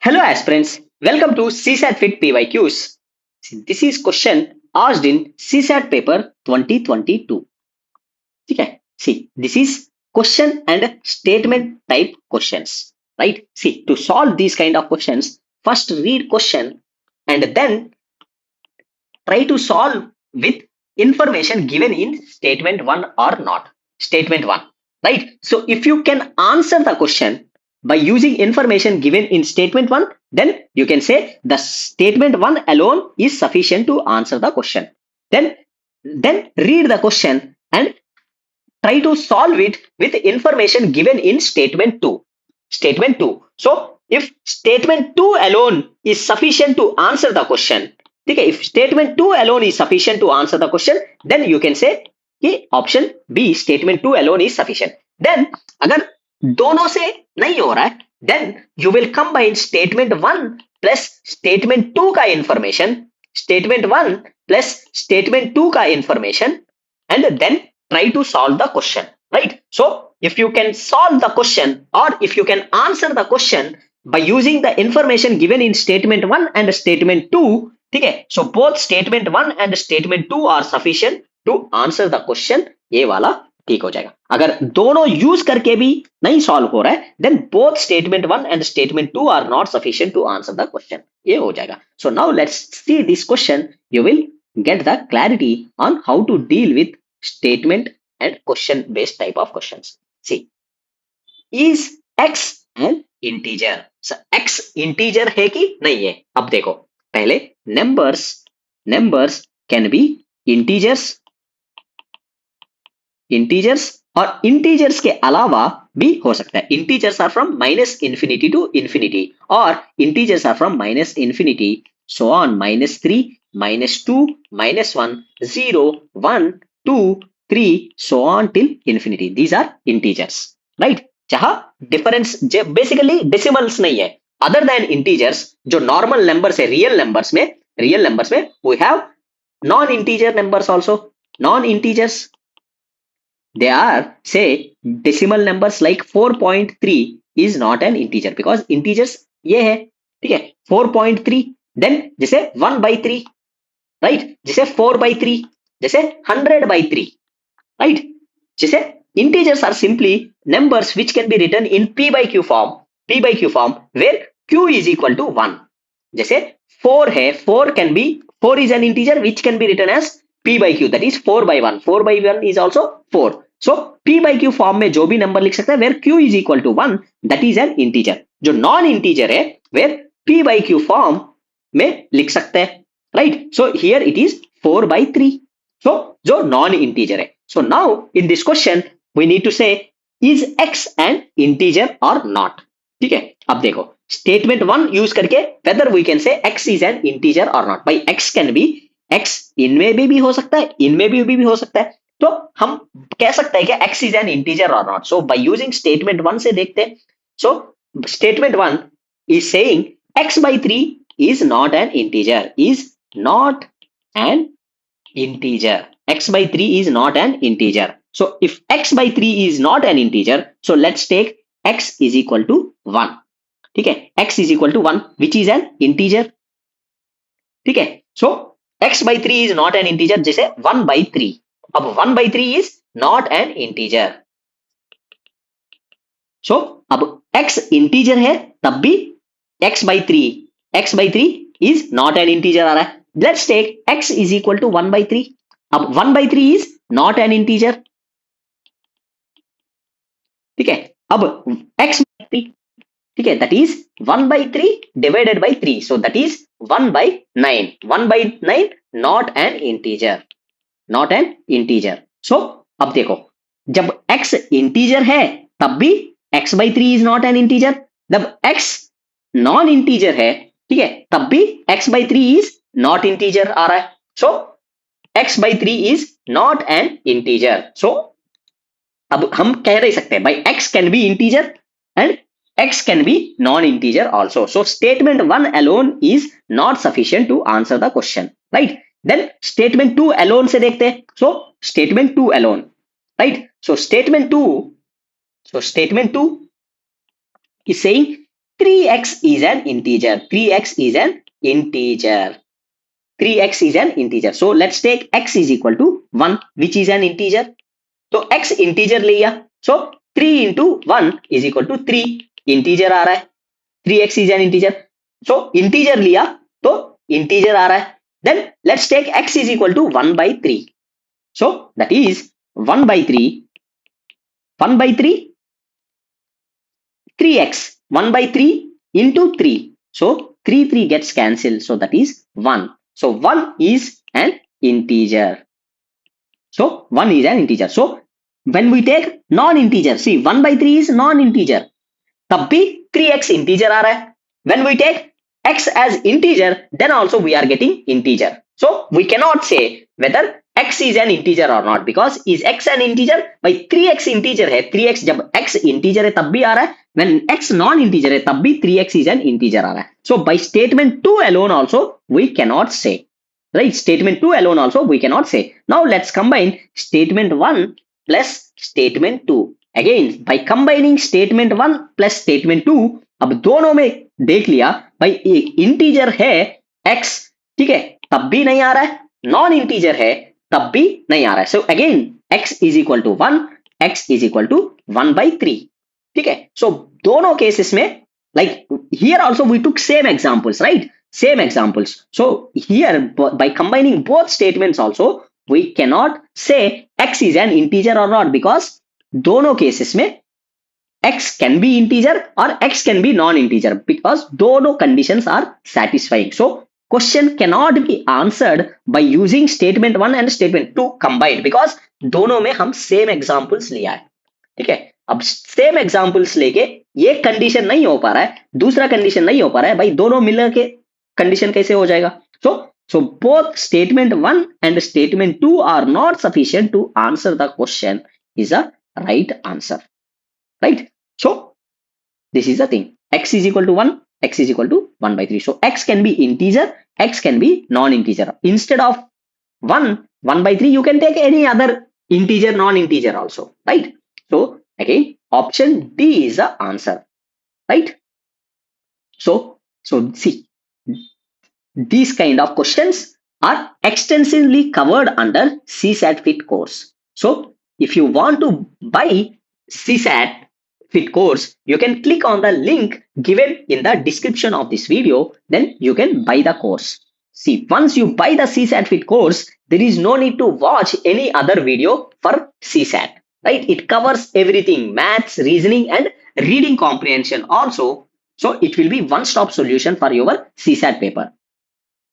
Hello aspirants, welcome to CSAT Fit PYQs. This is question asked in CSAT paper 2022. Okay, see, this is question and statement type questions, right? See, to solve these kind of questions, first read question and then try to solve with information given in statement 1 or not. Statement 1, right? So if you can answer the question by using information given in statement 1, then you can say the statement 1 alone is sufficient to answer the question. Then read the question and try to solve it with information given in statement 2. Statement 2. So if statement 2 alone is sufficient to answer the question, okay, if statement 2 alone is sufficient to answer the question, then you can say कि option B statement 2 alone is sufficient. Then अगर दोनों से नहीं हो रहा है, then you will combine statement 1 plus statement 2 का information, statement 1 plus statement 2 का information, and then try to solve the question, right? So if you can solve the question or if you can answer the question by using the information given in statement 1 and statement 2, ठीक है, so both statement 1 and statement 2 are sufficient to answer the question. ये वाला ठीक हो जाएगा. अगर दोनों use करके भी नहीं सॉल्व हो रहा है, then both statement 1 and statement 2 are not sufficient to answer the question. ये हो जाएगा. So now let's see this question. You will get the clarity on how to deal with statement and question based type of questions. See, is x an integer? So x integer है कि नहीं है? अब देखो, पहले numbers can be integers और integers के अलावा भी हो सकता है. Integers are from minus infinity to infinity और integers are from minus infinity so on -3, -2, -1, 0, 1, 2, 3 so on till infinity. These are integers, right? जहां डिफरेंस बेसिकली डेसिमल्स नहीं है. अदर देन इंटीजर्स जो नॉर्मल नंबर्स है, रियल नंबर्स में we have non integer numbers also. Non integers they are, say, decimal numbers like 4.3 is not an integer because integers ये है, ठीक है, 4.3. then जैसे 1/3, right? जैसे 4/3, जैसे 100/3, right? जैसे integers are simply numbers which can be written in p by q form where q is equal to 1. जैसे 4 है, 4 is an integer which can be written as p by q, that is 4/1. 4/1 is also 4. So p by q form में जो भी number लिख सकता है where q is equal to 1, that is an integer. जो non integer है where p by q form में लिख सकते हैं, right? So here it is 4/3. So जो नॉन इंटीजर है. So now in this question we need to say is x an integer or not. ठीक है, अब देखो स्टेटमेंट 1 यूज करके whether we can say x is an integer or not. by x can be x इनमें भी हो सकता है, इनमें भी हो सकता है. तो हम कह सकते हैं कि x is an integer or not. So by using statement 1 से देखते हैं. So statement 1 is saying x/3 is not an integer, is not an integer. x/3 is not an integer. So if x/3 is not an integer, so let's take x is equal to 1. ठीक है, x is equal to 1 which is an integer. ठीक है, so x/3 is not an integer, जैसे 1/3. अब 1/3 is not an integer. So अब x integer है तब भी x/3 is not an integer आ रहा है. Let's take x is equal to 1/3. अब 1/3 is not an integer. ठीक है, अब x/3, ठीक है, that is 1/3 divided by 3. So that is 1/9. 1/9 not an integer. Not an integer. So अब देखो, जब x integer है तब भी x/3 is not an integer. जब x non integer है, ठीक है, तब भी x/3 is not integer आ रहा है. So x/3 is not an integer. So अब हम कह नहीं सकते by x can be integer and x can be non-integer also. So statement 1 alone is not sufficient to answer the question, right? Then statement 2 alone से देखते हैं. So statement 2 alone, right? So statement 2 is saying 3x is an integer. 3x is an integer. 3x is an integer. So let's take x is equal to 1, which is an integer. So x integer लिया. So 3 into 1 is equal to 3. Integer आ रहा है. 3x is an integer. So integer लिया तो integer आ रहा है. Then let's take x is equal to 1 by 3. So that is 1 by 3. 1 by 3. 3x. 1 by 3 into 3. So 3 gets cancelled. So that is 1. So 1 is an integer. So 1 is an integer. So when we take non-integer, see 1 by 3 is non-integer. तब भी 3x integer आ रहा है. When we take x as integer, then also we are getting integer. So we cannot say whether x is an integer or not, because is x an integer? भाई 3x integer है. 3x जब x integer है तब भी आ रहा है. When x non-integer है तब भी 3x is an integer आ रहा है. So by statement 2 alone also we cannot say. Right? Statement 2 alone also we cannot say. Now let's combine statement 1 plus statement 2. Again, by combining statement 1 plus statement 2, अब दोनों में देख लिया भाई integer है x, ठीक है, तब भी नहीं आ रहा है. नॉन इंटीजर है तब भी नहीं आ रहा है. So again x is equal to 1, x is equal to 1 by 3. ठीक है. सो दोनों केसेस में like here also we took same examples, right? Same examples. So here by combining both statements also we cannot say x is an integer or not, because दोनों cases में x can be integer or x can be non-integer, because दोनों conditions are satisfying. So question cannot be answered by using statement 1 and statement 2 combined, because दोनों में हम same examples लिया है. ठीक है. अब सेम एग्जांपल्स लेके ये कंडीशन नहीं हो पा रहा है, दूसरा कंडीशन नहीं हो पा रहा है, भाई दोनों मिलकर के कंडीशन कैसे हो जाएगा? So both statement 1 and statement 2 are not sufficient to answer the question is a right answer, right? So this is the thing. X is equal to 1, x is equal to 1 by 3. So x can be integer, x can be non-integer. Instead of 1 by 3, you can take any other integer, non-integer also, right? So again, option D is the answer, right? So see, these kind of questions are extensively covered under CSAT Fit course. So if you want to buy CSAT Fit course, you can click on the link given in the description of this video, then you can buy the course. See, once you buy the CSAT Fit course, there is no need to watch any other video for CSAT, right? It covers everything, maths, reasoning and reading comprehension also. So it will be one-stop solution for your CSAT paper.